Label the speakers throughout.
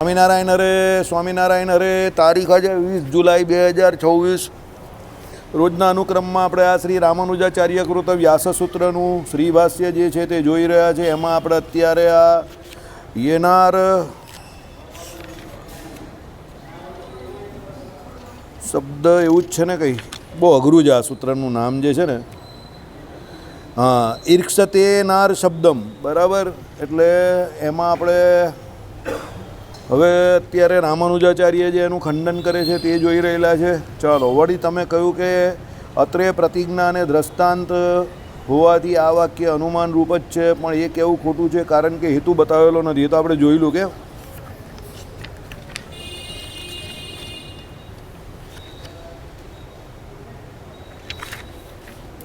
Speaker 1: સ્વામિનારાયણ હરે સ્વામિનારાયણ હરે. તારીખ આજે 20 જુલાઈ 2024 રોજના અનુક્રમમાં આપણે આ શ્રી રામાનુજાચાર્ય કૃત વ્યાસસૂત્રનું શ્રી ભાષ્ય જે છે તે જોઈ રહ્યા છે. એમાં આપણે અત્યારે આ યેનાર શબ્દ એવું જ છે ને, કંઈ બહુ અઘરું છે આ સૂત્રનું નામ જે છે ને. હા, ઈર્ક્ષતે નાર શબ્દમ, બરાબર. એટલે એમાં આપણે હવે અત્યારે રામાનુજાચાર્ય જે એનું ખંડન કરે છે તે જોઈ રહેલા છે. ચાલો, વળી તમે કહ્યું કે અત્રે પ્રતિજ્ઞા અને દ્રષ્ટાંત હોવાથી આ વાક્ય અનુમાન રૂપ જ છે, પણ એ કહેવું ખોટું છે કારણ કે હેતુ બતાવેલો નથી. એ તો આપણે જોયેલું કે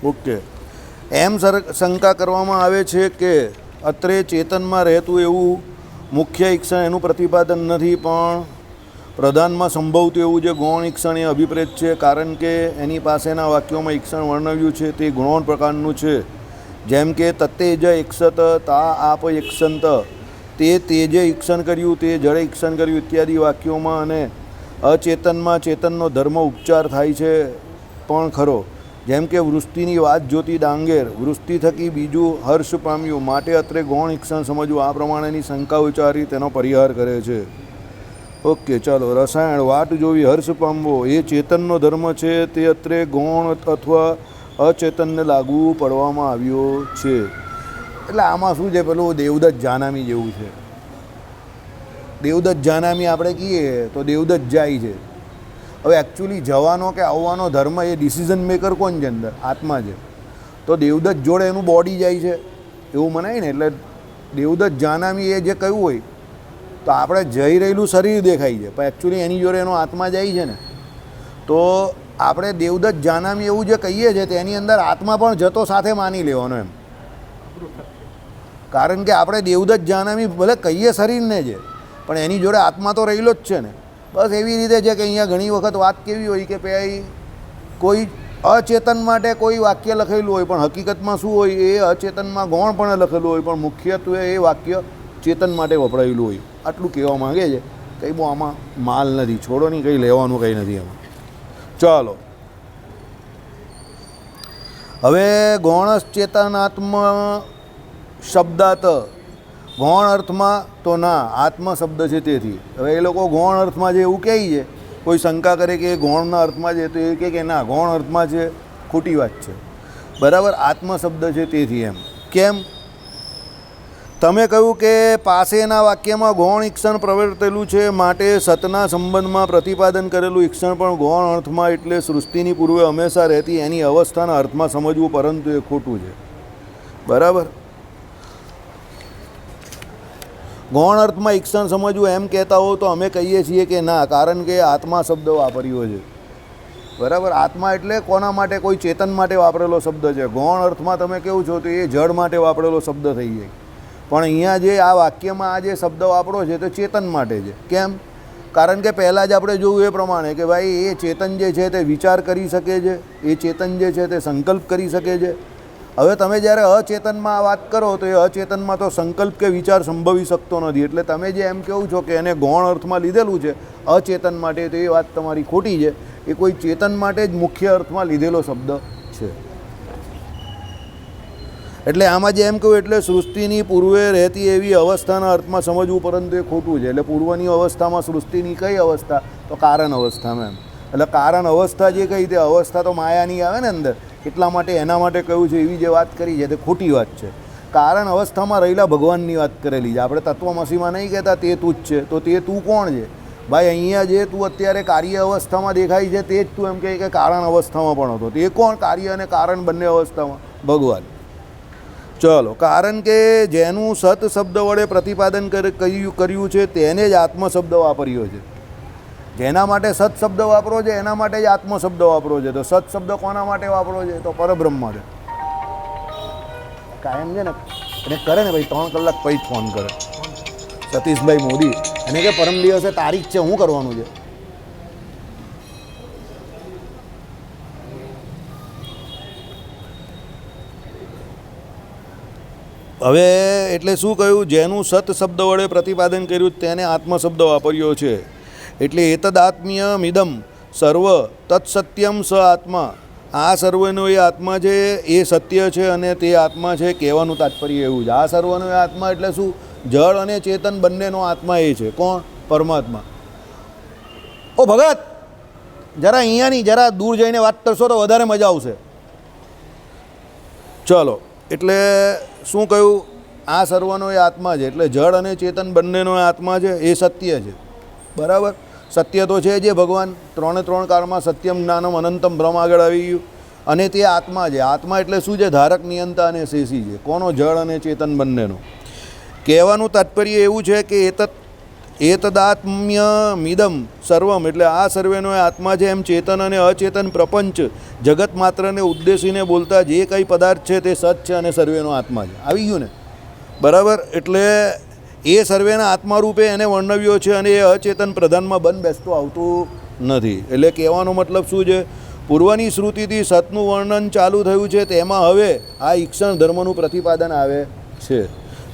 Speaker 1: ઓકે. એમ શંકા કરવામાં આવે છે કે અત્રે ચેતનમાં રહેતું એવું મુખ્ય ઈક્ષણ એનું પ્રતિપાદન નથી, પણ પ્રધાનમાં સંભવતું એવું જે ગૌણ ઈક્ષણ એ અભિપ્રેત છે, કારણ કે એની પાસેના વાક્યોમાં ઈક્ષણ વર્ણવ્યું છે તે ગૌણ પ્રકારનું છે. જેમ કે તત્તેજ ઈક્ષત, તા આપ ઈક્ષંત, તે તેજે ઈક્ષણ કર્યું, તે જળે ઈક્ષણ કર્યું ઇત્યાદિ વાક્યોમાં. અને અચેતનમાં ચેતનનો ધર્મ ઉપચાર થાય છે પણ ખરો. જેમ કે વૃષ્ટિની વાત જોતી ડાંગેર, વૃષ્ટિ થકી બીજું હર્ષ પામ્યું, માટે અત્રે ગૌણ ઈક્ષણ સમજવું. આ પ્રમાણેની શંકા ઉચ્ચારી તેનો પરિહાર કરે છે. ઓકે, ચાલો. રસાયણ વાટ જોવી, હર્ષ પામવો એ ચેતનનો ધર્મ છે, તે અત્રે ગૌણ અથવા અચેતનને લાગુ પડવામાં આવ્યો છે. એટલે આમાં શું છે, પેલું દેવદત્ત જાનામી જેવું છે. દેવદત્ત જાનામી આપણે કહીએ તો દેવદત્ત જાય છે. હવે એકચ્યુઅલી જવાનો કે આવવાનો ધર્મ એ ડિસિઝન મેકર કોણ છે અંદર? આત્મા છે. તો દેવદત્ત જોડે એનું બોડી જાય છે એવું મનાય ને. એટલે દેવદત્ત જાનામી એ જે કહ્યું હોય તો આપણે જઈ રહેલું શરીર દેખાય છે, પણ એકચ્યુઅલી એની જોડે એનો આત્મા જાય છે ને. તો આપણે દેવદત્ત જાનામી એવું જે કહીએ છીએ તેની અંદર આત્મા પણ જતો સાથે માની લેવાનો એમ. કારણ કે આપણે દેવદત્ત જાનામી ભલે કહીએ શરીરને છે, પણ એની જોડે આત્મા તો રહેલો જ છે ને. બસ એવી રીતે છે કે અહીંયા ઘણી વખત વાત કેવી હોય કે ભાઈ કોઈ અચેતન માટે કોઈ વાક્ય લખેલું હોય, પણ હકીકતમાં શું હોય, એ અચેતનમાં ગૌણ પણ લખેલું હોય, પણ મુખ્યત્વે એ વાક્ય ચેતન માટે વપરાયેલું હોય. આટલું કહેવા માગે છે. કંઈ બહુ આમાં માલ નથી, છોડો નહીં, કંઈ લેવાનું કંઈ નથી એમાં. ચાલો, હવે ગૌણ ચેતનાત્મ શબ્દાત, ગૌણ અર્થમાં તો ના, આત્મ શબ્દ છે તેથી. હવે એ લોકો ગૌણ અર્થમાં છે એવું કહે છે. કોઈ શંકા કરે કે ગૌણના અર્થમાં છે તો એ કહે કે ના, ગૌણ અર્થમાં છે, ખોટી વાત છે. બરાબર, આત્મ શબ્દ છે તેથી. એમ કેમ? તમે કહ્યું કે પાસેના વાક્યમાં ગૌણ ઈક્ષણ પ્રવર્તેલું છે, માટે સતના સંબંધમાં પ્રતિપાદન કરેલું ઈક્ષણ પણ ગૌણ અર્થમાં, એટલે સૃષ્ટિની પૂર્વે હંમેશા રહેતી એની અવસ્થાના અર્થમાં સમજવું, પરંતુ એ ખોટું છે. બરાબર, ગૌણ અર્થમાં ઈક્ષણ સમજવું એમ કહેતા હો તો અમે કહીએ છીએ કે ના, કારણ કે આત્મા શબ્દ વાપર્યો છે. બરાબર, આત્મા એટલે કોના માટે? કોઈ ચેતન માટે વાપરેલો શબ્દ છે. ગૌણ અર્થમાં તમે કેવું છો તો એ જળ માટે વાપરેલો શબ્દ થઈ જાય. પણ અહીંયા જે આ વાક્યમાં આ જે શબ્દ વાપરો છે તે ચેતન માટે છે. કેમ? કારણ કે પહેલાં જ આપણે જોયું એ પ્રમાણે કે ભાઈ એ ચેતન જે છે તે વિચાર કરી શકે છે, એ ચેતન જે છે તે સંકલ્પ કરી શકે છે. હવે તમે જ્યારે અચેતનમાં આ વાત કરો તો એ અચેતનમાં તો સંકલ્પ કે વિચાર સંભવી શકતો નથી. એટલે તમે જે એમ કહો છો કે એને ગૌણ અર્થમાં લીધેલું છે અચેતન માટે, તો એ વાત તમારી ખોટી છે. એ કોઈ ચેતન માટે જ મુખ્ય અર્થમાં લીધેલો શબ્દ છે. એટલે આમાં જે એમ કહું એટલે સૃષ્ટિની પૂર્વે રહેતી એવી અવસ્થાના અર્થમાં સમજવું, પરંતુ એ ખોટું છે. એટલે પૂર્વની અવસ્થામાં સૃષ્ટિની કઈ અવસ્થા? તો કારણ અવસ્થામાં. એમ એટલે કારણ અવસ્થા જે કહી તે અવસ્થા તો માયાની આવે ને અંદર, એટલા માટે એના માટે કહ્યું છે. એવી જે વાત કરી છે તે ખોટી વાત છે. કારણ અવસ્થામાં રહેલા ભગવાનની વાત કરેલી છે. આપણે તત્વમસીમાં નહીં કહેતા તે તું જ છે, તો તે તું કોણ છે ભાઈ? અહીંયા જે તું અત્યારે કાર્ય અવસ્થામાં દેખાય છે તે જ તું એમ કહે કે કારણ અવસ્થામાં પણ હતો. તે કોણ? કાર્ય અને કારણ બંને અવસ્થામાં ભગવાન. ચલો, કારણ કે જેનું સત શબ્દ વડે પ્રતિપાદન કર્યું છે તેને જ આત્મ શબ્દ વાપર્યો છે. જેના માટે સત શબ્દ વાપરો છે એના માટે જ આત્મ શબ્દ વાપરો છે. તો સત શબ્દ કોના માટે વાપરો છે? તો પરબ્રહ્મ માટે. કાયમ છે ને એને કરે ને ભાઈ 3 કલાક પછી જ ફોન કરે સતીશભાઈ મોદી, એને કે પરમ દિવસે તારીખ છે, શું કરવાનું છે? હવે એટલે શું કહ્યું, જેનું સત શબ્દ વડે પ્રતિપાદન કર્યું તેને આત્મ શબ્દ વાપર્યો છે. એટલે એતદાત્મ્યમિદમ સર્વ તત્સત્યમ સ આત્મા, આ સર્વનો એ આત્મા છે એ સત્ય છે અને તે આત્મા છે, કહેવાનું તાત્પર્ય એવું છે. આ સર્વનો એ આત્મા એટલે શું? જળ અને ચેતન બંનેનો આત્મા એ છે. કોણ? પરમાત્મા. ઓ ભગત, જરા અહીંયાની જરા દૂર જઈને વાત કરશો તો વધારે મજા આવશે. ચલો, એટલે શું કહ્યું? આ સર્વનો એ આત્મા છે એટલે જળ અને ચેતન બંનેનો આત્મા છે, એ સત્ય છે. બરાબર? સત્ય તો છે જે ભગવાન ત્રણે ત્રણ કાળમાં સત્યમ જ્ઞાનમ અનંતમ બ્રહ્મ આગળ આવી ગયું. અને તે આત્મા છે. આત્મા એટલે શું છે? ધારક, નિયંતા અને શેષી છે. કોનો? જળ અને ચેતન બંનેનો. કહેવાનું તાત્પર્ય એવું છે કે એતદાત્મ્યમિદમ સર્વમ એટલે આ સર્વેનો આત્મા છે એમ ચેતન અને અચેતન પ્રપંચ જગત માત્રને ઉદ્દેશીને બોલતા જે કંઈ પદાર્થ છે તે સત છે અને સર્વેનો આત્મા છે. આવી ગયું ને? બરાબર? એટલે એ સર્વેના આત્મા રૂપે એને વર્ણવ્યો છે અને એ અચેતન પ્રધાનમાં બંધ બેસતું આવતું નથી. એટલે કહેવાનો મતલબ શું છે? પૂર્વની શ્રુતિથી સતનું વર્ણન ચાલુ થયું છે, તેમાં હવે આ ઈક્ષણ ધર્મનું પ્રતિપાદન આવે છે.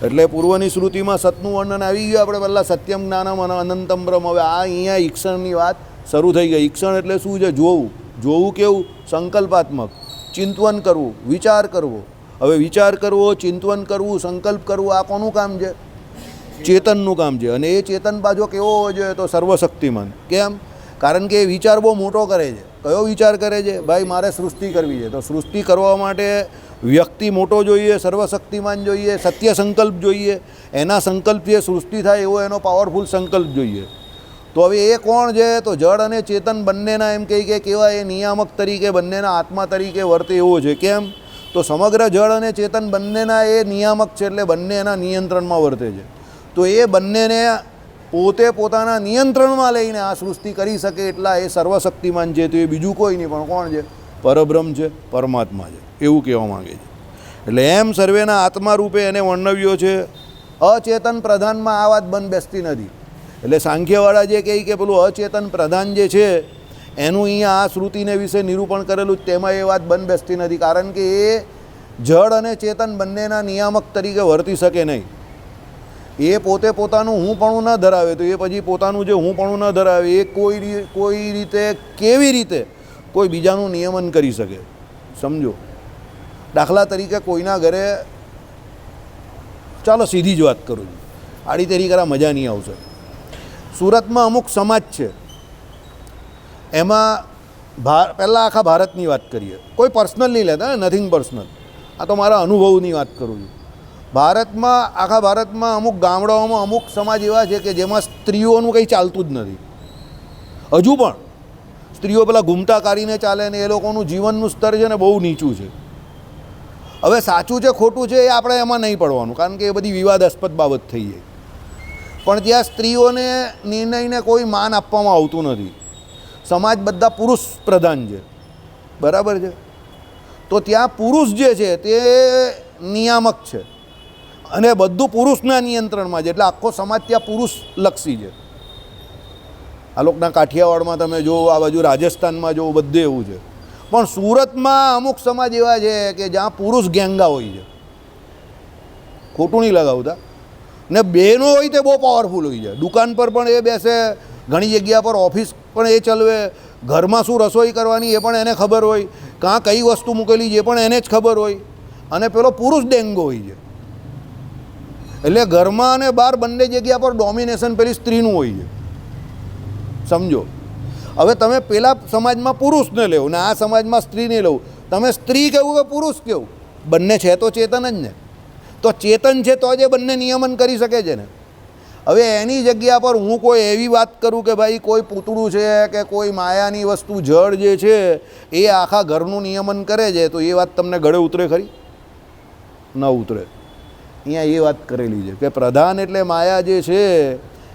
Speaker 1: એટલે પૂર્વની શ્રુતિમાં સતનું વર્ણન આવી ગયું. આપણે પહેલાં સત્યમ જ્ઞાનમ અને અનંતમ બ્રહ્મ. હવે આ અહીંયા ઈક્ષણની વાત શરૂ થઈ ગઈ. ઈક્ષણ એટલે શું છે? જોવું. જોવું કેવું? સંકલ્પાત્મક. ચિંતવન કરવું, વિચાર કરવો. હવે વિચાર કરવો, ચિંતવન કરવું, સંકલ્પ કરવું, આ કોનું કામ છે? ચેતનનું કામ છે. અને એ ચેતન પાછો કેવો હોવો જોઈએ? તો સર્વશક્તિમાન. કેમ? કારણ કે એ વિચાર બહુ મોટો કરે છે. કયો વિચાર કરે છે? ભાઈ મારે સૃષ્ટિ કરવી છે, તો સૃષ્ટિ કરવા માટે વ્યક્તિ મોટો જોઈએ, સર્વશક્તિમાન જોઈએ, સત્ય સંકલ્પ જોઈએ. એના સંકલ્પથી સૃષ્ટિ થાય એવો એનો પાવરફુલ સંકલ્પ જોઈએ. તો હવે એ કોણ છે? તો જળ અને ચેતન બંનેના એમ કહી કે કેવા એ નિયામક તરીકે બંનેના આત્મા તરીકે વર્તે એવો છે. કેમ? તો સમગ્ર જળ અને ચેતન બંનેના એ નિયામક છે એટલે બંને એના નિયંત્રણમાં વર્તે છે. તો એ બંનેને પોતે પોતાના નિયંત્રણમાં લઈને આ સૃષ્ટિ કરી શકે એટલા એ સર્વશક્તિમાન છે. તો એ બીજું કોઈ નહીં પણ કોણ છે? પરબ્રહ્મ છે, પરમાત્મા છે, એવું કહેવા માગે છે. એટલે એમ સર્વેના આત્મા રૂપે એને વર્ણવ્યો છે. અચેતન પ્રધાનમાં આ વાત બંધ બેસતી નથી. એટલે સાંખ્યવાળા જે કહે કે પેલું અચેતન પ્રધાન જે છે એનું અહીંયા આ શ્રુતિને વિશે નિરૂપણ કરેલું જ, તેમાં એ વાત બંધ બેસતી નથી. કારણ કે એ જળ અને ચેતન બંનેના નિયામક તરીકે વર્તી શકે નહીં. એ પોતે પોતાનું હુંપણું ન ધરાવે તો એ પછી પોતાનું જે હુંપણું ન ધરાવે એ કોઈ રીતે કેવી રીતે કોઈ બીજાનું નિયમન કરી શકે? સમજો. દાખલા તરીકે કોઈના ઘરે, ચાલો સીધી જ વાત કરું છું, આડી તેરી કરા મજા નહીં આવશે. સુરતમાં અમુક સમાજ છે, એમાં પહેલાં આખા ભારતની વાત કરીએ, કોઈ પર્સનલ નહીં લેતા, નથિંગ પર્સનલ, આ તો મારા અનુભવની વાત કરું છું. ભારતમાં, આખા ભારતમાં અમુક ગામડાઓમાં અમુક સમાજ એવા છે કે જેમાં સ્ત્રીઓનું કંઈ ચાલતું જ નથી. હજુ પણ સ્ત્રીઓ પેલા ઘૂમટા કાઢીને ચાલે ને એ લોકોનું જીવનનું સ્તર છે ને બહુ નીચું છે. હવે સાચું છે ખોટું છે એ આપણે એમાં નહીં પડવાનું, કારણ કે એ બધી વિવાદાસ્પદ બાબત થઈ જાય. પણ ત્યાં સ્ત્રીઓને નિર્ણયને કોઈ માન આપવામાં આવતું નથી. સમાજ બધા પુરુષ પ્રધાન છે. બરાબર છે? તો ત્યાં પુરુષ જે છે તે નિયામક છે અને બધું પુરુષના નિયંત્રણમાં છે. એટલે આખો સમાજ ત્યાં પુરુષલક્ષી છે. આ લોકોના કાઠિયાવાડમાં તમે જો, આ બાજુ રાજસ્થાનમાં જો, બધે એવું છે. પણ સુરતમાં અમુક સમાજ એવા છે કે જ્યાં પુરુષ ગેંગા હોય છે. ખોટું નહીં લગાવતા. ને બહેનો હોય તે બહુ પાવરફુલ હોય છે. દુકાન પર પણ એ બેસે, ઘણી જગ્યા પર ઓફિસ પણ એ ચલાવે, ઘરમાં શું રસોઈ કરવાની એ પણ એને ખબર હોય, કાં કઈ વસ્તુ મૂકેલી છે એ પણ એને જ ખબર હોય. અને પેલો પુરુષ ડેંગો હોય છે. એટલે ઘરમાં અને બહાર બંને જગ્યા પર ડોમિનેશન પેલી સ્ત્રીનું હોય છે. સમજો. હવે તમે પેલા સમાજમાં પુરુષને લેવો ને આ સમાજમાં સ્ત્રીને લેવું, તમે સ્ત્રી કહેવું કે પુરુષ કહેવું, બંને છે તો ચેતન જ ને. તો ચેતન છે તો જ બંને નિયમન કરી શકે છે ને. હવે એની જગ્યા પર હું કોઈ એવી વાત કરું કે ભાઈ કોઈ પૂતળું છે કે કોઈ માયાની વસ્તુ જળ જે છે એ આખા ઘરનું નિયમન કરે છે, તો એ વાત તમને ગળે ઉતરે ખરી? ન ઉતરે. અહીંયા એ વાત કરેલી છે કે પ્રધાન એટલે માયા જે છે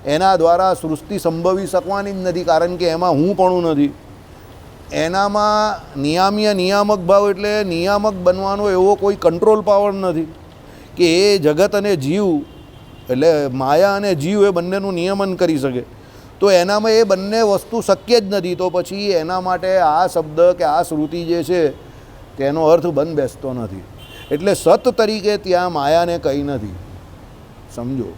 Speaker 1: એના દ્વારા સૃષ્ટિ સંભવી શકવાની જ નથી, કારણ કે એમાં હું પણ નથી. એનામાં નિયામક ભાવ એટલે નિયામક બનવાનો એવો કોઈ કંટ્રોલ પાવર નથી કે એ જગત અને જીવ એટલે માયા અને જીવ એ બંનેનું નિયમન કરી શકે. તો એનામાં એ બંને વસ્તુ શક્ય જ નથી. તો પછી એના માટે આ શબ્દ કે આ શ્રુતિ જે છે તેનો અર્થ બંધ બેસતો નથી. એટલે સત તરીકે ત્યાં માયાને કંઈ નથી. સમજો,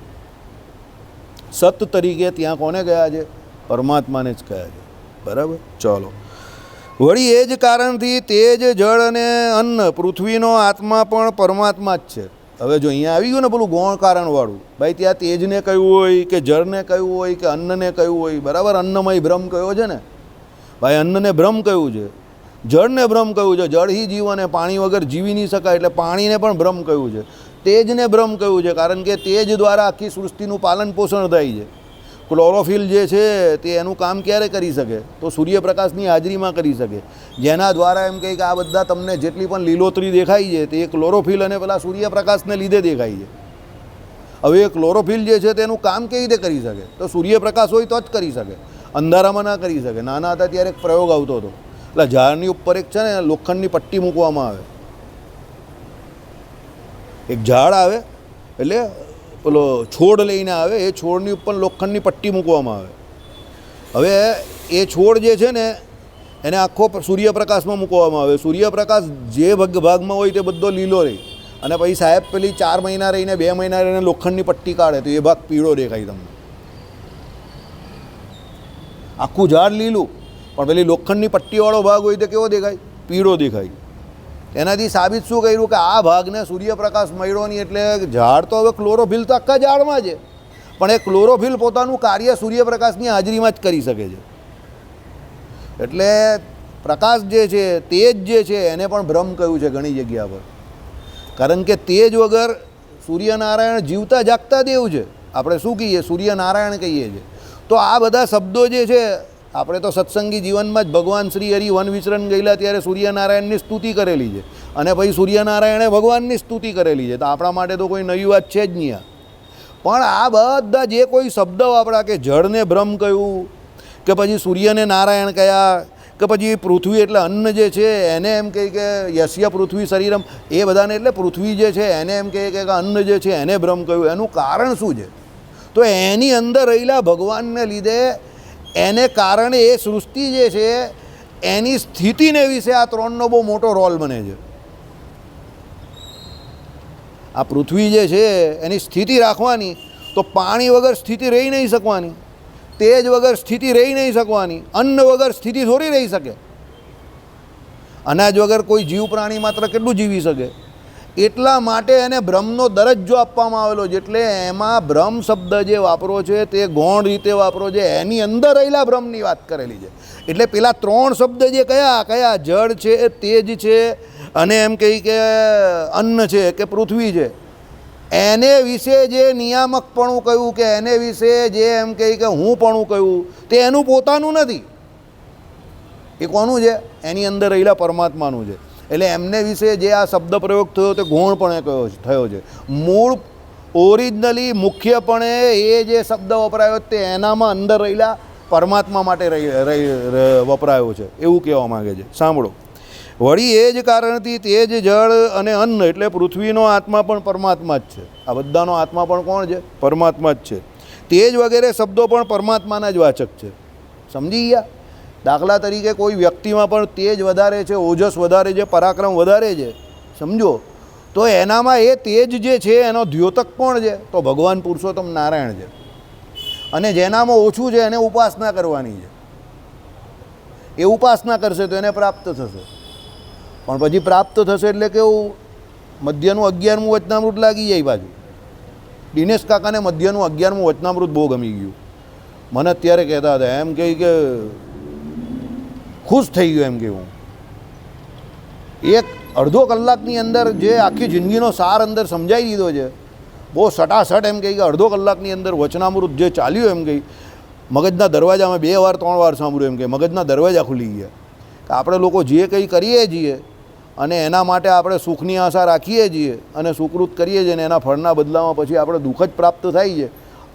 Speaker 1: સત તરીકે ત્યાં કોને કહ્યા છે? પરમાત્માને જ કહ્યા છે. બરાબર. ચલો, વળી એ જ કારણથી તેજ, જળ અને અન્ન, પૃથ્વીનો આત્મા પણ પરમાત્મા જ છે. હવે જો અહીંયા આવી ગયું ને પેલું ગૌણ કારણવાળું, ભાઈ ત્યાં તેજને કહ્યું હોય કે જળને કહ્યું હોય કે અન્નને કહ્યું હોય, બરાબર. અન્નમય બ્રહ્મ કયો છે ને ભાઈ, અન્નને બ્રહ્મ કહ્યું છે, જળને બ્રહ્મ કહ્યું છે. જળ હી જીવન, પાણી વગર જીવી નહીં શકાય, એટલે પાણીને પણ બ્રહ્મ કહ્યું છે. તેજને બ્રહ્મ કહ્યું છે કારણ કે તેજ દ્વારા આખી સૃષ્ટિનું પાલન પોષણ થાય છે. ક્લોરોફિલ જે છે તે એનું કામ ક્યારે કરી શકે? તો સૂર્યપ્રકાશની હાજરીમાં કરી શકે, જેના દ્વારા એમ કહે કે આ બધા તમને જેટલી પણ લીલોતરી દેખાય છે તે ક્લોરોફિલ અને પેલા સૂર્યપ્રકાશને લીધે દેખાય છે. હવે એ ક્લોરોફિલ જે છે તેનું કામ કેવી રીતે કરી શકે? તો સૂર્યપ્રકાશ હોય તો જ કરી શકે, અંધારામાં ના કરી શકે. નાના હતા ત્યારે એક પ્રયોગ આવતો હતો, એટલે ઝાડની ઉપર એક છે ને લોખંડની પટ્ટી મૂકવામાં આવે. એક ઝાડ આવે એટલે પેલો છોડ લઈને આવે, એ છોડની ઉપર લોખંડની પટ્ટી મૂકવામાં આવે. હવે એ છોડ જે છે ને એને આખો સૂર્યપ્રકાશમાં મૂકવામાં આવે. સૂર્યપ્રકાશ જે ભાગમાં હોય તે બધો લીલો રહે, અને પછી સાહેબ પેલી 4 મહિના રહીને 2 મહિના રહીને લોખંડની પટ્ટી કાઢે તો એ ભાગ પીળો દેખાય તમને. આખું ઝાડ લીલું, પણ પેલી લોખંડની પટ્ટીવાળો ભાગ હોય તો કેવો દેખાય? પીળો દેખાય. એનાથી સાબિત શું કર્યું કે આ ભાગને સૂર્યપ્રકાશ મળ્યો નહીં, એટલે ઝાડ તો હવે ક્લોરોફિલ તો આખા ઝાડમાં છે, પણ એ ક્લોરોફિલ પોતાનું કાર્ય સૂર્યપ્રકાશની હાજરીમાં જ કરી શકે છે. એટલે પ્રકાશ જે છે, તેજ જે છે, એને પણ બ્રહ્મ કહ્યું છે ઘણી જગ્યા પર. કારણ કે તેજ વગર સૂર્યનારાયણ જીવતા જાગતા દેવ છે. આપણે શું કહીએ? સૂર્યનારાયણ કહીએ છીએ. તો આ બધા શબ્દો જે છે, આપણે તો સત્સંગી જીવનમાં જ ભગવાન શ્રી હરિ વન વિચરણ ગયેલા ત્યારે સૂર્યનારાયણની સ્તુતિ કરેલી છે, અને પછી સૂર્યનારાયણે ભગવાનની સ્તુતિ કરેલી છે. તો આપણા માટે તો કોઈ નવી વાત છે જ નહીં આ. પણ આ બધા જે કોઈ શબ્દ વાપરા, કે જળને બ્રહ્મ કહ્યું, કે પછી સૂર્યને નારાયણ કયા, કે પછી પૃથ્વી એટલે અન્ન જે છે એને એમ કહે કે યસ્ય પૃથ્વી શરીરમ, એ બધાને એટલે પૃથ્વી જે છે એને એમ કહે કે અન્ન જે છે એને બ્રહ્મ કહ્યું. એનું કારણ શું છે? તો એની અંદર રહેલા ભગવાનને લીધે, એને કારણે એ સૃષ્ટિ જે છે એની સ્થિતિને વિશે આ ત્રણનો બહુ મોટો રોલ બને છે. આ પૃથ્વી જે છે એની સ્થિતિ રાખવાની, તો પાણી વગર સ્થિતિ રહી નહીં શકવાની, તેજ વગર સ્થિતિ રહી નહીં શકવાની, અન્ન વગર સ્થિતિ થોડી રહી શકે. અનાજ વગર કોઈ જીવ પ્રાણી માત્ર કેટલું જીવી શકે? એટલા માટે એને બ્રહ્મનો દરજ્જો આપવામાં આવેલો છે. એટલે એમાં બ્રહ્મ શબ્દ જે વાપરો છે તે ગૌણ રીતે વાપરો છે, એની અંદર રહેલા બ્રહ્મની વાત કરેલી છે. એટલે પેલા 3 શબ્દ જે કયા જળ છે, તેજ છે, અને એમ કહી કે અન્ન છે કે પૃથ્વી છે, એને વિશે જે નિયામકપણું કહ્યું, કે એને વિશે જે એમ કહી કે હું પણ કહ્યું, તે એનું પોતાનું નથી. એ કોનું છે? એની અંદર રહેલા પરમાત્માનું છે. એટલે એમને વિશે જે આ શબ્દ પ્રયોગ થયો તે ગૌણપણે થયો છે. મૂળ ઓરિજિનલી મુખ્યપણે એ જે શબ્દ વપરાયો તે એનામાં અંદર રહેલા પરમાત્મા માટે વપરાયો છે, એવું કહેવા માગે છે. સાંભળો, વળી એ જ કારણથી તેજ, જળ અને અન્ન એટલે પૃથ્વીનો આત્મા પણ પરમાત્મા જ છે. આ બધાનો આત્મા પણ કોણ છે? પરમાત્મા જ છે. તેજ વગેરે શબ્દો પણ પરમાત્માના જ વાચક છે. સમજી ગયા? દાખલા તરીકે કોઈ વ્યક્તિમાં પણ તેજ વધારે છે, ઓજસ વધારે છે, પરાક્રમ વધારે છે, સમજો, તો એનામાં એ તેજ જે છે એનો દ્યોતક કોણ છે? તો ભગવાન પુરુષોત્તમ નારાયણ છે. અને જેનામાં ઓછું છે એને ઉપાસના કરવાની છે. એ ઉપાસના કરશે તો એને પ્રાપ્ત થશે. પણ પછી પ્રાપ્ત થશે એટલે કેવું? મધ્યનું 11મું વચનામૃત લાગી જાય પાછું. દિનેશ કાકાને મધ્યનું 11મું વચનામૃત બહુ ગમી ગયું. મને અત્યારે કહેતા હતા, એમ કહે કે ખુશ થઈ ગયો, એમ કે હું એક અડધો કલાકની અંદર જે આખી જિંદગીનો સાર અંદર સમજાવી દીધો છે, બહુ સટાસટ. એમ કહી કે અડધો કલાકની અંદર વચનામૃત જે ચાલ્યું, એમ કહી મગજના દરવાજા અમે 2 વાર 3 વાર સાંભળ્યું, એમ કે મગજના દરવાજા ખુલી ગયા. કે આપણે લોકો જે કંઈ કરીએ છીએ અને એના માટે આપણે સુખની આશા રાખીએ છીએ અને સુકૃત કરીએ છીએ, અને એના ફળના બદલામાં પછી આપણે દુઃખ જ પ્રાપ્ત થાય છે.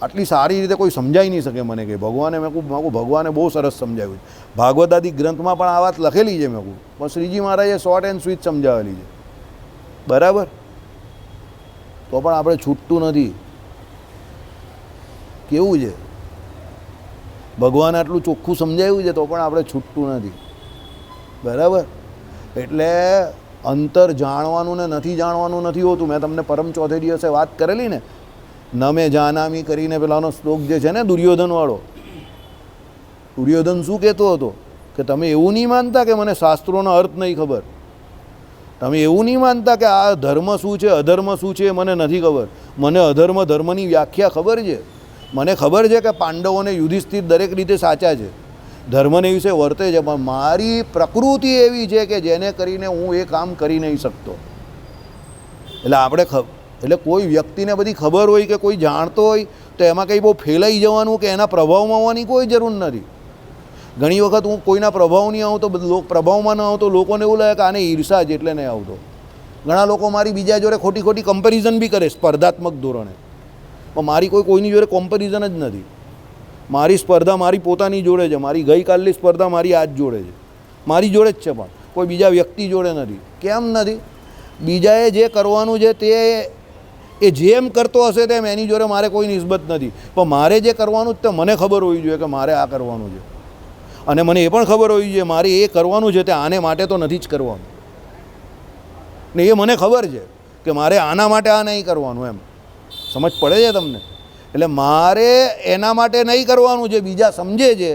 Speaker 1: આટલી સારી રીતે કોઈ સમજાવી નહીં શકે મને કે ભગવાને. મેં કહું ભગવાને બહુ સરસ સમજાવ્યું છે. ભાગવતાદી ગ્રંથમાં પણ આ વાત લખેલી છે. મેં કહું પણ શ્રીજી મહારાજે શોર્ટ એન્ડ સ્વીટ સમજાવેલી છે. બરાબર? તો પણ આપણે છૂટતું નથી. કેવું છે? ભગવાને આટલું ચોખ્ખું સમજાવ્યું છે તો પણ આપણે છૂટતું નથી. બરાબર? એટલે અંતર જાણવાનું ને નથી જાણવાનું નથી હોતું. મેં તમને પરમ ચોથે દિવસે વાત કરેલી ને, ન મેં જાનામી કરીને પેલાનો શ્લોક જે છે ને દુર્યોધનવાળો. દુર્યોધન શું કહેતો હતો કે તમે એવું નહીં માનતા કે મને શાસ્ત્રોનો અર્થ નહીં ખબર, તમે એવું નહીં માનતા કે આ ધર્મ શું છે અધર્મ શું છે એ મને નથી ખબર. મને અધર્મ ધર્મની વ્યાખ્યા ખબર છે. મને ખબર છે કે પાંડવોને યુધિષ્ઠિર દરેક રીતે સાચા છે, ધર્મને વિશે વર્તે છે, પણ મારી પ્રકૃતિ એવી છે કે જેને કરીને હું એ કામ કરી નહીં શકતો. એટલે આપણે એટલે કોઈ વ્યક્તિને બધી ખબર હોય કે કોઈ જાણતો હોય તો એમાં કંઈ બહુ ફેલાઈ જવાનું કે એના પ્રભાવમાં આવવાની કોઈ જરૂર નથી. ઘણી વખત હું કોઈના પ્રભાવ નહીં આવતો, પ્રભાવમાં ન આવતો, લોકોને એવું લાગે કે આને ઈર્ષા જ એટલે નહીં આવતો. ઘણા લોકો મારી બીજા જોડે ખોટી ખોટી કમ્પેરિઝન બી કરે સ્પર્ધાત્મક ધોરણે, પણ મારી કોઈની જોડે કમ્પેરિઝન જ નથી. મારી સ્પર્ધા મારી પોતાની જોડે છે. મારી ગઈકાલની સ્પર્ધા મારી આજ જોડે છે, મારી જોડે જ છે, પણ કોઈ બીજા વ્યક્તિ જોડે નથી. કેમ નથી? બીજાએ જે કરવાનું છે તે એ જેમ કરતો હશે તેમ એની જોડે મારે કોઈ નિસ્બત નથી, પણ મારે જે કરવાનું તે મને ખબર હોવી જોઈએ કે મારે આ કરવાનું છે. અને મને એ પણ ખબર હોવી જોઈએ મારે એ કરવાનું છે તે આને માટે તો નથી જ કરવાનું, ને એ મને ખબર છે કે મારે આના માટે આ નહીં કરવાનું. એમ સમજ પડે છે તમને? એટલે મારે એના માટે નહીં કરવાનું, જે બીજા સમજે છે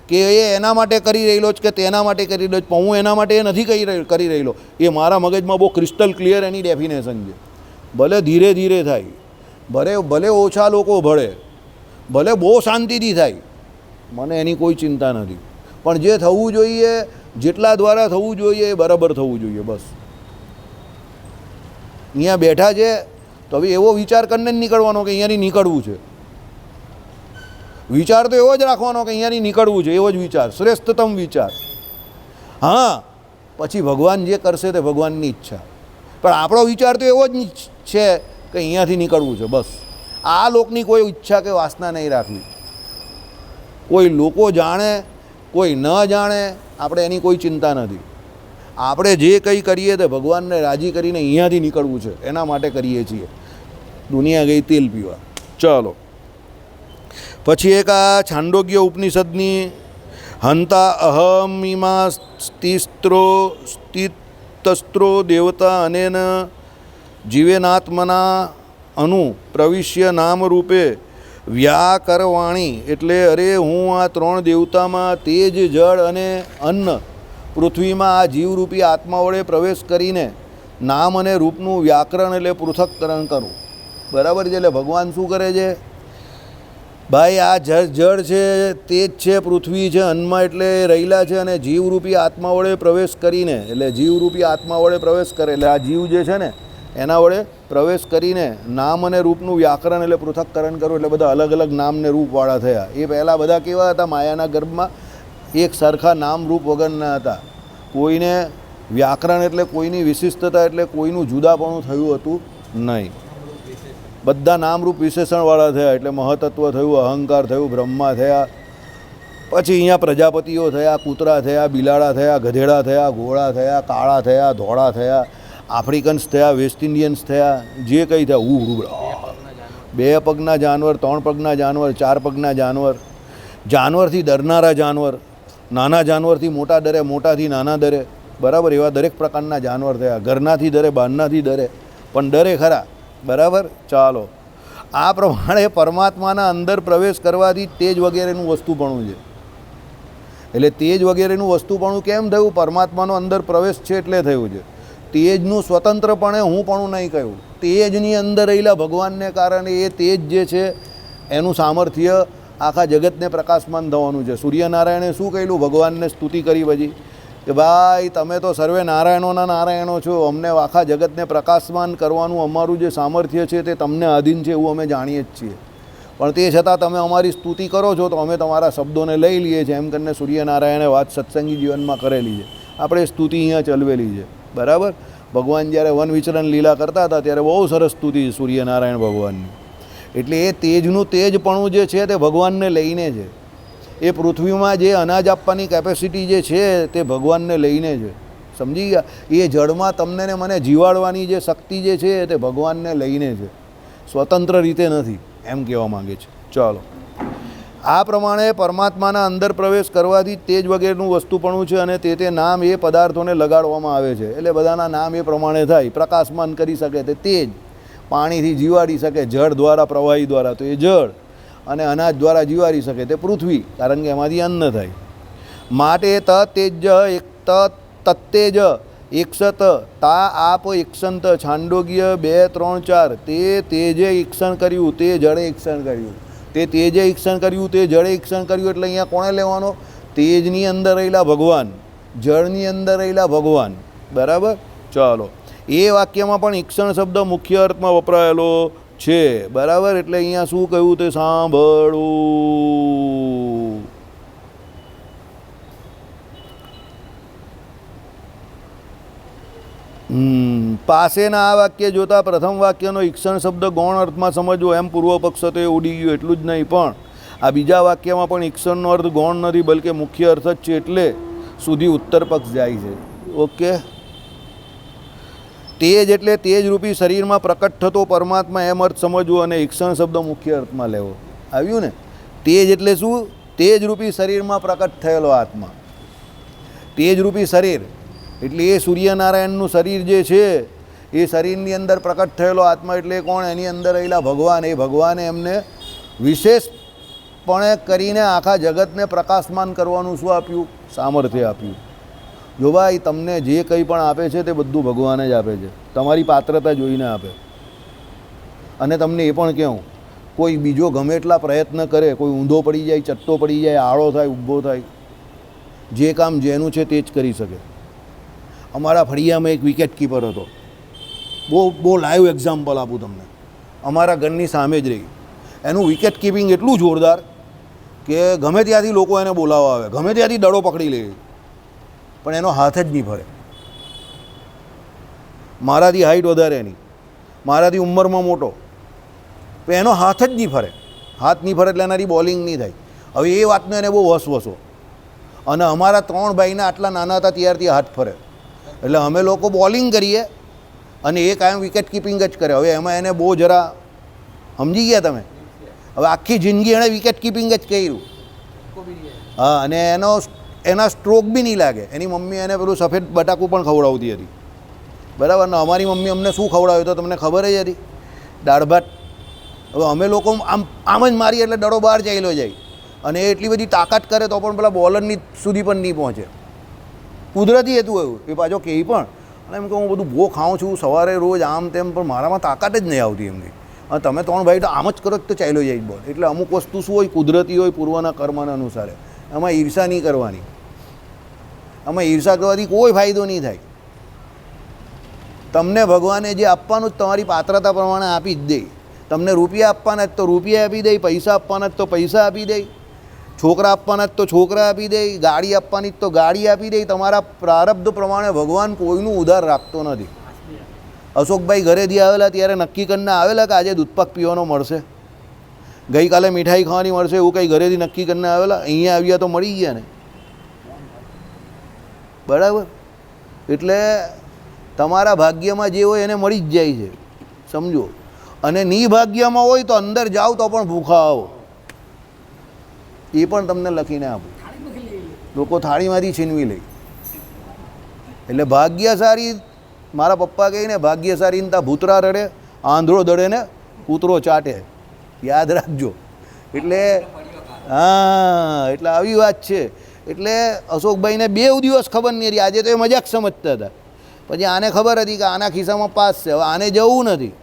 Speaker 1: કે એ એના માટે કરી રહેલો છે કે તેના માટે કરી રહ્યો છે, પણ હું એના માટે એ નથી કરી રહેલો. એ મારા મગજમાં બહુ ક્રિસ્ટલ ક્લિયર એની ડેફિનેશન છે. ભલે ધીરે ધીરે થાય, ભલે ઓછા લોકો ભળે, ભલે બહુ શાંતિથી થાય, મને એની કોઈ ચિંતા નથી. પણ જે થવું જોઈએ, જેટલા દ્વારા થવું જોઈએ એ બરાબર થવું જોઈએ. બસ અહીંયા બેઠા છે તો હવે એવો વિચાર કરીને જ નીકળવાનો કે અહીંયાથી નીકળવું છે. વિચાર તો એવો જ રાખવાનો કે અહીંયાથી નીકળવું છે, એવો જ વિચાર, શ્રેષ્ઠતમ વિચાર. હા, પછી ભગવાન જે કરશે તે ભગવાનની ઈચ્છા, પણ આપણો વિચાર તો એવો જ છે કે અહીંયાથી નીકળવું છે. બસ આ લોકની કોઈ ઈચ્છા કે વાસના નહીં રાખવી. કોઈ લોકો જાણે કોઈ ન જાણે, આપણે એની કોઈ ચિંતા નથી. આપણે જે કંઈ કરીએ તે ભગવાનને રાજી કરીને અહીંયાથી નીકળવું છે, એના માટે કરીએ છીએ. દુનિયા ગઈ તેલ પીવા. ચાલો પછી એક આ છાંદોગ્ય ઉપનિષદની હંતા અહમિમા સ્થિતસ્ત્રો દેવતા અનેન જીવેનાત્મના અનુ પ્રવિશ્ય નામ રૂપે વ્યાકરવાણી, એટલે અરે હું આ ત્રણ દેવતામાં તેજ, જળ અને અન્ન પૃથ્વીમાં આ જીવરૂપી આત્મા વડે પ્રવેશ કરીને નામ અને રૂપનું વ્યાકરણ એટલે પૃથક્કરણ કરું. બરાબર છે? એટલે ભગવાન શું કરે છે ભાઈ? આ જળ છે, તેજ છે, પૃથ્વી છે, અન્નમાં એટલે રહેલા છે, અને જીવરૂપી આત્મા વડે પ્રવેશ કરીને, એટલે જીવરૂપી આત્મા વડે પ્રવેશ કરે, એટલે આ જીવ જે છે ને એના વડે પ્રવેશ કરીને નામ અને રૂપનું વ્યાકરણ એટલે પૃથક્કરણ કરું. એટલે બધા અલગ અલગ નામ ને રૂપવાળા થયા. એ પહેલાં બધા કેવા હતા? માયાના ગર્ભમાં એક સરખા નામ રૂપ વગરના હતા. કોઈને વ્યાકરણ એટલે કોઈની વિશિષ્ટતા એટલે કોઈનું જુદાપણું થયું હતું નહીં. બધા નામરૂપ વિશેષણવાળા થયા. એટલે મહતત્વ થયું, અહંકાર થયું, બ્રહ્મા થયા, પછી અહીંયા પ્રજાપતિઓ થયા, કૂતરા થયા, બિલાડા થયા, ગધેડા થયા, ઘોડા થયા, કાળા થયા, ધોળા થયા, આફ્રિકન્સ થયા, વેસ્ટ ઇન્ડિયન્સ થયા, જે કંઈ થયા. 2 પગના જાનવર, 3 પગના જાનવર, 4 પગના જાનવર, જાનવરથી ડરનારા જાનવર, નાના જાનવરથી મોટા ડરે, મોટાથી નાના ડરે. બરાબર? એવા દરેક પ્રકારના જાનવર થયા. ઘરનાથી ડરે, બહારનાથી ડરે, પણ ડરે ખરા. બરાબર? ચાલો, આ પ્રમાણે પરમાત્માના અંદર પ્રવેશ કરવાથી તેજ વગેરેનું વસ્તુપણું છે. એટલે તેજ વગેરેનું વસ્તુપણું કેમ થયું? પરમાત્માનો અંદર પ્રવેશ છે એટલે થયું છે. તેજનું સ્વતંત્રપણે હું પણ નહીં કહ્યું. તેજની અંદર રહેલા ભગવાનને કારણે એ તેજ જે છે એનું સામર્થ્ય આખા જગતને પ્રકાશમાન થવાનું છે. સૂર્યનારાયણે શું કહેલું? ભગવાનને સ્તુતિ કરી પછી કે ભાઈ તમે તો સર્વે નારાયણોના નારાયણો છો, અમને આખા જગતને પ્રકાશમાન કરવાનું અમારું જે સામર્થ્ય છે તે તમને આધીન છે એવું અમે જાણીએ જ છીએ, પણ તે છતાં તમે અમારી સ્તુતિ કરો છો તો અમે તમારા શબ્દોને લઈ લઈએ છીએ. એમ કરીને સૂર્યનારાયણે વાત સત્સંગી જીવનમાં કરેલી છે. આપણે સ્તુતિ અહીંયા ચલવેલી છે. બરાબર? ભગવાન જ્યારે વન વિચરણ લીલા કરતા હતા ત્યારે બહુ સરસ સ્તુતિ સૂર્યનારાયણ ભગવાનની. એટલે એ તેજનું તેજપણું જે છે તે ભગવાનને લઈને છે. એ પૃથ્વીમાં જે અનાજ આપવાની કેપેસિટી જે છે તે ભગવાનને લઈને છે. સમજી ગયા? એ જળમાં તમને ને મને જીવાડવાની જે શક્તિ જે છે તે ભગવાનને લઈને છે, સ્વતંત્ર રીતે નથી, એમ કહેવા માગે છે. ચાલો, આ પ્રમાણે પરમાત્માના અંદર પ્રવેશ કરવાથી તેજ વગેરેનું વસ્તુપણું છે અને તે નામ એ પદાર્થોને લગાડવામાં આવે છે. એટલે બધાના નામ એ પ્રમાણે થાય. પ્રકાશમાન કરી શકે તે તેજ, પાણીથી જીવાડી શકે, જળ દ્વારા પ્રવાહી દ્વારા તો એ જળ, અને અનાજ દ્વારા જીવાડી શકે તે પૃથ્વી, કારણ કે એમાંથી અન્ન થાય. માટે તેજ એક તત્તેજ એકસત તા આપ એકસંત છાંડોગ્ય 2:3-4 તે તેજે ઈક્ષણ કર્યું તે જળે ઈક્ષણ કર્યું, તે તેજે ઈક્ષણ કર્યું તે જળે ઈક્ષણ કર્યું. એટલે અહીંયા કોણે લેવાનો? તેજની અંદર રહેલા ભગવાન, જળની અંદર રહેલા ભગવાન. બરાબર. ચાલો, એ વાક્યમાં પણ ઈક્ષણ શબ્દ મુખ્ય અર્થમાં વપરાયેલો છે. બરાબર. એટલે અહીંયા શું કહ્યું તે સાંભળવું. પાસેના આ વાક્ય જોતાં પ્રથમ વાક્યનો ઈક્ષણ શબ્દ ગૌણ અર્થમાં સમજવો એમ પૂર્વ પક્ષ તો એ ઉડી ગયું. એટલું જ નહીં, પણ આ બીજા વાક્યમાં પણ ઈક્ષણનો અર્થ ગૌણ નથી બલકે મુખ્ય અર્થ જ છે, એટલે સુધી ઉત્તર પક્ષ જાય છે. ઓકે. તેજ એટલે તેજરૂપી શરીરમાં પ્રકટ થતો પરમાત્મા એમ અર્થ સમજવો અને ઈક્ષણ શબ્દ મુખ્ય અર્થમાં લેવો. આવ્યું ને? તેજ એટલે શું? તેજરૂપી શરીરમાં પ્રકટ થયેલો આત્મા. તેજરૂપી શરીર એટલે એ સૂર્યનારાયણનું શરીર જે છે એ શરીરની અંદર પ્રકટ થયેલો આત્મા એટલે કોણ? એની અંદર રહેલા ભગવાન. એ ભગવાને એમને વિશેષપણે કરીને આખા જગતને પ્રકાશમાન કરવાનું શું આપ્યું? સામર્થ્ય આપ્યું. જો ભાઈ, તમને જે કંઈ પણ આપે છે તે બધું ભગવાન જ આપે છે, તમારી પાત્રતા જોઈને આપે. અને તમને એ પણ કહું, કોઈ બીજો ગમે એટલા પ્રયત્ન કરે, કોઈ ઊંધો પડી જાય, ચટ્ટો પડી જાય, આળો થાય, ઊભો થાય, જે કામ જેનું છે તે જ કરી શકે. અમારા ફળિયામાં એક વિકેટ કીપર હતો. બહુ લાઈવ એક્ઝામ્પલ આપું તમને. અમારા ઘરની સામે જ રહી. એનું વિકેટ કીપિંગ એટલું જોરદાર કે ગમે ત્યાંથી લોકો એને બોલાવવા આવે, ગમે ત્યાંથી દડો પકડી લે, પણ એનો હાથ જ નહીં ફરે. મારાથી હાઈટ વધારે એની, મારાથી ઉંમરમાં મોટો, પણ એનો હાથ જ નહીં ફરે. હાથ નહીં ફરે એટલે એનાથી બોલિંગ નહીં થાય. હવે એ વાતનો એને બહુ વસવસો. અને અમારા 3 ભાઈના આટલા નાના હતા ત્યારથી હાથ ફરે. એટલે અમે લોકો બોલિંગ કરીએ અને એ કાયમ વિકેટ કીપિંગ જ કરે. હવે એમાં એને બહુ જરા સમજી ગયા તમે? હવે આખી જિંદગી એણે વિકેટ કીપિંગ જ કર્યું. હા, અને એના સ્ટ્રોક બી નહીં લાગે. એની મમ્મી એને પેલું સફેદ બટાકું પણ ખવડાવતી હતી. બરાબર ને? અમારી મમ્મી અમને શું ખવડાવ્યું તો તમને ખબર જ હતી? દાળ ભાત. હવે અમે લોકો આમ જ મારીએ એટલે દડો બહાર ચાલ્યો જાય. અને એ એટલી બધી તાકાત કરે તો પણ પેલા બોલરની સુધી પણ નહીં પહોંચે. કુદરતી હતું એવું. એ પાછો કહે પણ, અને એમ કે હું બધું બહુ ખાઉં છું સવારે રોજ આમ તેમ, પણ મારામાં તાકાત જ નહીં આવતી એમની. અને તમે 3 ભાઈ તો આમ જ કરો તો ચાલ્યો જાય બોલ. એટલે અમુક વસ્તુ શું હોય, કુદરતી હોય, પૂર્વના કર્મના અનુસારે. એમાં ઈર્ષા નહીં કરવાની. આમાં ઈર્ષા કરવાથી કોઈ ફાયદો નહીં થાય. તમને ભગવાને જે આપવાનું જ તમારી પાત્રતા પ્રમાણે આપી જ દે. તમને રૂપિયા આપવાના જ તો રૂપિયા આપી દે, પૈસા આપવાના જ તો પૈસા આપી દે, છોકરા આપવાના જ તો છોકરા આપી દે, ગાડી આપવાની જ તો ગાડી આપી દે. તમારા પ્રારબ્ધ પ્રમાણે ભગવાન કોઈનું ઉધાર રાખતો નથી. અશોકભાઈ ઘરેથી આવેલા ત્યારે નક્કી કરીને આવેલા કે આજે દૂધપાક પીવાનો મળશે, ગઈકાલે મીઠાઈ ખાવાની મળશે, એવું કંઈ ઘરેથી નક્કી કરીને આવેલા? અહીંયા આવ્યા તો મળી ગયા ને. બરાબર. એટલે તમારા ભાગ્યમાં જે હોય એને મળી જ જાય છે, સમજો. અને નિભાગ્યમાં હોય તો અંદર જાઓ તો પણ ભૂખા આવો. એ પણ તમને લખીને આપું. લોકો થાળીમાંથી છીનવી લે. એટલે ભાગ્યશાળી, મારા પપ્પા કહે ને, ભાગ્યશાળી ને તા ભૂતરા રડે, આંધળો દડે ને કૂતરો ચાટે. યાદ રાખજો. એટલે હા, એટલે આવી વાત છે. એટલે અશોકભાઈને 2 દિવસ ખબર નહીં હતી. આજે તો એ મજાક સમજતા હતા. પછી આને ખબર હતી કે આના ખિસ્સામાં પાસ છે, હવે આને જવું નથી.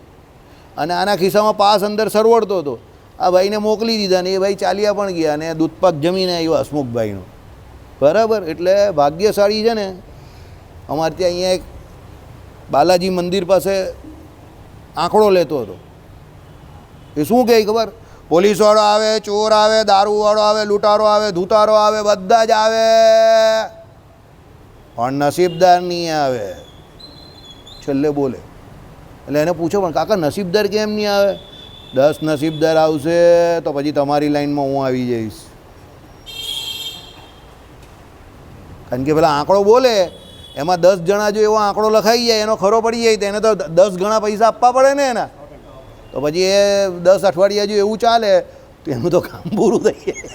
Speaker 1: અને આના ખિસ્સામાં પાસ અંદર સરવડતો હતો. આ ભાઈને મોકલી દીધા ને એ ભાઈ ચાલ્યા પણ ગયા અને દૂધપાક જમીને આવ્યા હસમુખભાઈનો. બરાબર. એટલે ભાગ્યશાળી છે ને. અમારે ત્યાં અહીંયા એક બાલાજી મંદિર પાસે આંકડો લેતો હતો. એ શું કહે ખબર? પોલીસવાળો આવે, ચોર આવે, દારૂવાળો આવે, લૂંટારો આવે, ધૂતારો આવે, બધા જ આવે, પણ નસીબદાર નહીં આવે. છેલ્લે બોલે. એટલે એને પૂછો, પણ કાકા નસીબદાર કેમ નહીં આવે? 10 નસીબદાર આવશે તો પછી તમારી લાઈનમાં હું આવી જઈશ. કારણ કે પેલા આંકડો બોલે એમાં 10 જણા જો એવો આંકડો લખાઈ જાય, એનો ખરો પડી જાય તો એને તો 10 ગણા પૈસા આપવા પડે ને એના. તો પછી એ 10 અઠવાડિયા જો એવું ચાલે તો એનું તો કામ પૂરું થઈ જાય.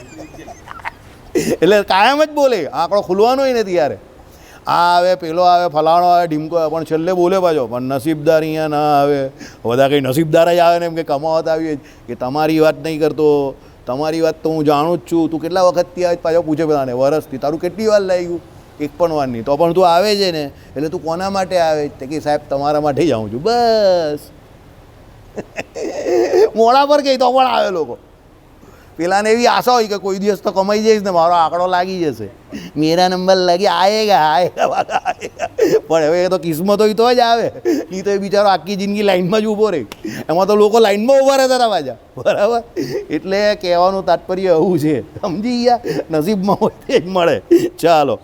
Speaker 1: એટલે કાયમ જ બોલે, આંકડો ખુલવાનો નથી યારે. આ આવે, પેલો આવે, ફલાણો આવે, ઢીમકો આવે, પણ છેલ્લે બોલે પાછો. પણ નસીબદાર અહીંયા ના આવે. બધા કંઈ નસીબદાર જ આવે ને એમ કે કમાવત આવી કે તમારી વાત નહીં કરતો, તમારી વાત તો હું જાણું જ છું. તું કેટલા વખતથી આવે પાછો પૂછે પેલાને, વરસથી તારું કેટલી વાર લાગ્યું? એક પણ વાર નહીં. તો પણ તું આવે છે ને, એટલે તું કોના માટે આવે? તે કે સાહેબ તમારા માટે જ આવું છું બસ. મોડા પર કહી તો પણ આવે લોકો. પેલાને એવી આશા હોય કે કોઈ દિવસ તો કમાઈ જઈશ ને, મારો આંકડો લાગી જશે, મેરા નંબર લાગી આએગા આએગા. પણ હવે એ તો કિસ્મત હોય તો જ આવે, નહીં તો એ બિચારો આખી જિંદગી લાઈનમાં જ ઊભો રહે. એમાં તો લોકો લાઈનમાં ઊભા રહેતા હતા પાછા, બરાબર. એટલે કહેવાનું તાત્પર્ય એવું છે, સમજી ગયા, નસીબમાં હોય તે જ મળે. ચાલો.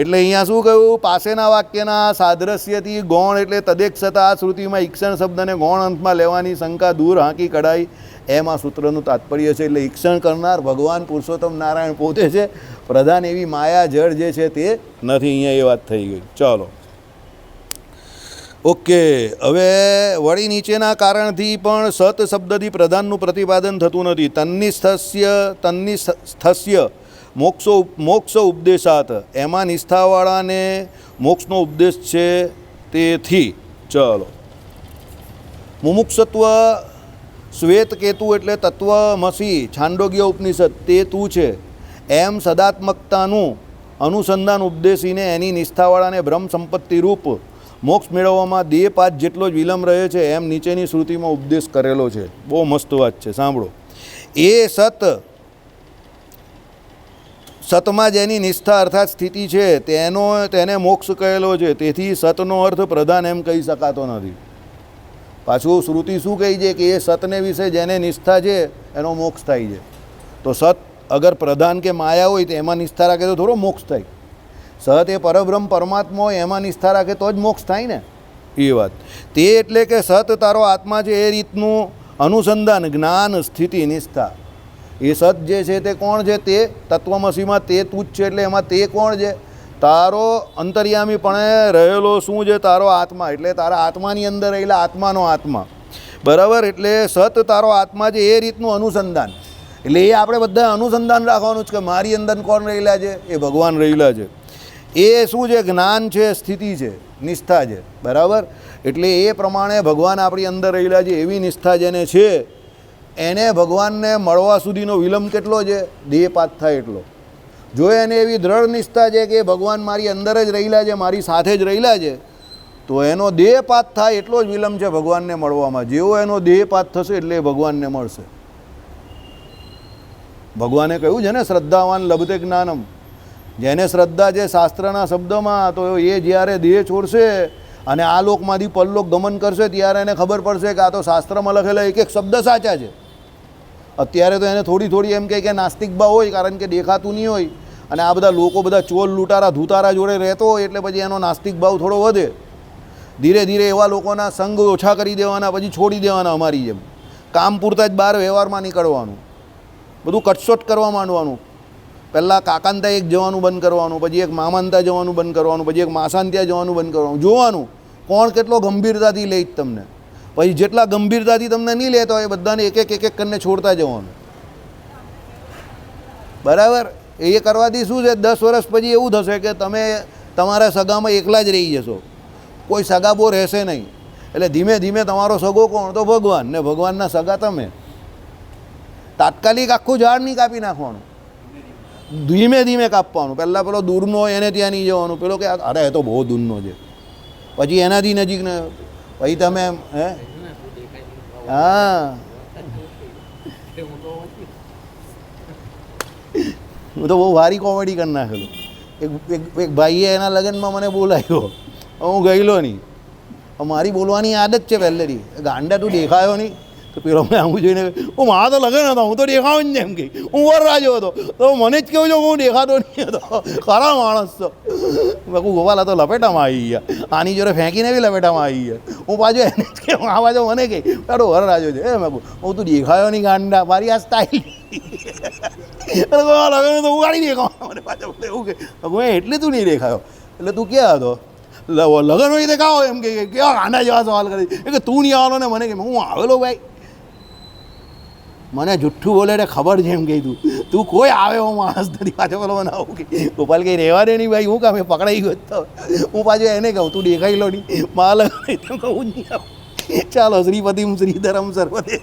Speaker 1: એટલે અહીંયા શું કહ્યું? પાસેના વાક્યના સાદ્રશ્યથી ગૌણ એટલે તદેક્ષતા આ શ્રુતિમાં ઈક્ષણ શબ્દને ગૌણ અંતમાં લેવાની શંકા દૂર હાંકી કઢાઈ, એમ આ સૂત્રનું તાત્પર્ય છે. એટલે ઈક્ષણ કરનાર ભગવાન પુરુષોત્તમ નારાયણ પોતે છે, પ્રધાન એવી માયા જળ જે છે તે નથી. અહીંયા એ વાત થઈ ગઈ. ચાલો, ઓકે. હવે વળી નીચેના કારણથી પણ સત શબ્દથી પ્રધાનનું પ્રતિપાદન થતું નથી. તન્નિસ્થસ્ય મોક્ષ ઉપદેશાત, એમાં નિષ્ઠાવાળાને મોક્ષનો ઉપદેશ છે તેથી. ચલો, મુમુક્ષત્વ શ્વેત કેતુ એટલે તત્વમસી છાંડોગ્ય ઉપનિષદ તે તું છે એમ સદાત્મકતાનું અનુસંધાન ઉપદેશીને એની નિષ્ઠાવાળાને બ્રહ્મ સંપત્તિ રૂપ મોક્ષ મેળવવામાં દેહપાત જેટલો જ વિલંબ રહે છે એમ નીચેની શ્રુતિમાં ઉપદેશ કરેલો છે. બહુ મસ્ત વાત છે, સાંભળો. એ સતમાં જેની નિષ્ઠા અર્થાત સ્થિતિ છે તેને મોક્ષ કહેલો છે. તેથી સતનો અર્થ પ્રધાન એમ કહી શકાતો નથી. પાછું શ્રુતિ શું કહી છે કે એ સતને વિશે જેને નિષ્ઠા છે એનો મોક્ષ થાય છે. તો સત અગર પ્રધાન કે માયા હોય તો એમાં નિષ્ઠા રાખે તો થોડો મોક્ષ થાય. સત એ પરબ્રહ્મ પરમાત્મા હોય, એમાં નિષ્ઠા રાખે તો જ મોક્ષ થાય ને, એ વાત. તે એટલે કે સત તારો આત્મા છે એ રીતનું અનુસંધાન, જ્ઞાન, સ્થિતિ, નિષ્ઠા. એ સત જે છે તે કોણ છે? તે તત્વમસીમાં તે તું જ છે. એટલે એમાં તે કોણ છે? તારો અંતર્યામીપણે રહેલો શું છે? તારો આત્મા. એટલે તારા આત્માની અંદર રહેલા આત્માનો આત્મા, બરાબર. એટલે સત તારો આત્મા છે એ રીતનું અનુસંધાન. એટલે એ આપણે બધા અનુસંધાન રાખવાનું છે કે મારી અંદર કોણ રહેલા છે? એ ભગવાન રહેલા છે. એ શું છે? જ્ઞાન છે, સ્થિતિ છે, નિષ્ઠા છે, બરાબર. એટલે એ પ્રમાણે ભગવાન આપણી અંદર રહેલા છે. એવી નિષ્ઠા જેને છે એને ભગવાનને મળવા સુધીનો વિલંબ કેટલો છે? દેહપાત થાય એટલો. જો એને એવી દ્રઢ નિષ્ઠા છે કે ભગવાન મારી અંદર જ રહેલા છે, મારી સાથે જ રહેલા છે, તો એનો દેહપાત થાય એટલો જ વિલંબ છે ભગવાનને મળવામાં. જેવો એનો દેહપાત થશે એટલે એ ભગવાનને મળશે. ભગવાને કહ્યું છે ને, શ્રદ્ધાવાન લભતે જ્ઞાનમ. જેને શ્રદ્ધા છે શાસ્ત્રના શબ્દમાં, તો એ જ્યારે દેહ છોડશે અને આ લોકમાંથી પરલોક ગમન કરશે ત્યારે એને ખબર પડશે કે આ તો શાસ્ત્રમાં લખેલા એક એક શબ્દ સાચા છે. અત્યારે તો એને થોડી થોડી એમ કહે કે નાસ્તિક ભાવ હોય, કારણ કે દેખાતું નહીં હોય, અને આ બધા લોકો બધા ચોર લૂંટારા ધૂતારા જોડે રહેતો હોય એટલે પછી એનો નાસ્તિક ભાવ થોડો વધે. ધીરે ધીરે એવા લોકોના સંગ ઓછા કરી દેવાના, પછી છોડી દેવાના. અમારી જેમ કામ પૂરતા જ બહાર વ્યવહારમાં નીકળવાનું, બધું કટશોટ કરવા માંડવાનું. પહેલાં કાકાને ત્યાં એક જવાનું બંધ કરવાનું, પછી એક મામાને ત્યાં જવાનું બંધ કરવાનું, પછી એક માસાને ત્યાં જવાનું બંધ કરવાનું. જોવાનું કોણ કેટલો ગંભીરતાથી લે જ તમને. પછી જેટલા ગંભીરતાથી તમને નહીં લેતો હોય એ બધાને એક એક કરીને છોડતા જવાનું, બરાબર. એ કરવાથી શું છે, 10 વર્ષ પછી એવું થશે કે તમે તમારા સગામાં એકલા જ રહી જશો, કોઈ સગાબો રહેશે નહીં. એટલે ધીમે ધીમે તમારો સગો કોણ? તો ભગવાન, ને ભગવાનના સગા તમે. તાત્કાલિક આખું ઝાડ નહીં કાપી નાખવાનું, ધીમે ધીમે કાપવાનું. પહેલાં પેલો દૂરનો હોય એને ત્યાં નહીં જવાનું, પેલો કે અરે એ તો બહુ દૂરનો છે, પછી એનાથી નજીકને, પછી તમે એમ હા. હું તો બહુ ભારી કોમેડી કરી નાખેલું. એક ભાઈએ એના લગ્નમાં મને બોલાવ્યો, હું ગયેલો નહીં. મારી બોલવાની આદત છે પહેલેથી, ગાંડા તું દેખાયો નહીં. તો પેલો મેં આવું જોઈને, હું મારા તો લગન હતો, હું તો દેખાવ જ ને એમ કહી, હું વરરાજો હતો, તો મને જ કહું છું હું દેખાતો નહીં હતો. ખરા માણસ તો. મેં કહું ગોપાલ તો લપેટામાં આવી ગયા, આની જોડે ફેંકીને બી લપેટામાં આવી ગયા. હું પાછો એને જ કહું, આ બાજુ મને કહી તારો વરરાજો છે. મેં કહું હું તું દેખાયો નહીં ગાંડા, મારી આ સ્ટાઇલ. લગન તો હું ગાડી દેખાવ, મને પાછો એવું કે એટલે તું નહીં દેખાયો, એટલે તું ક્યાં હતો? લગન હોય દેખાવો એમ કે કેવા ગાંડા જેવા સવાલ કરે કે તું નહીં આવેલો ને મને કે હું આવેલો ભાઈ. મને જુઠ્ઠું બોલે એટલે ખબર છે એમ કીધું તું કોઈ આવે એવો માણસ નથી પાછો બોલો મને આવું કે ગોપાલ કંઈ રહેવા દે નહીં ભાઈ હું કામે પકડાઈ ગયો તો હું પાછો એને કહું તું દેખાઈ લો નહીં માલ તો કહું નહીં આવું ચાલો શ્રીપતિમ શ્રીધરમ સર્વદે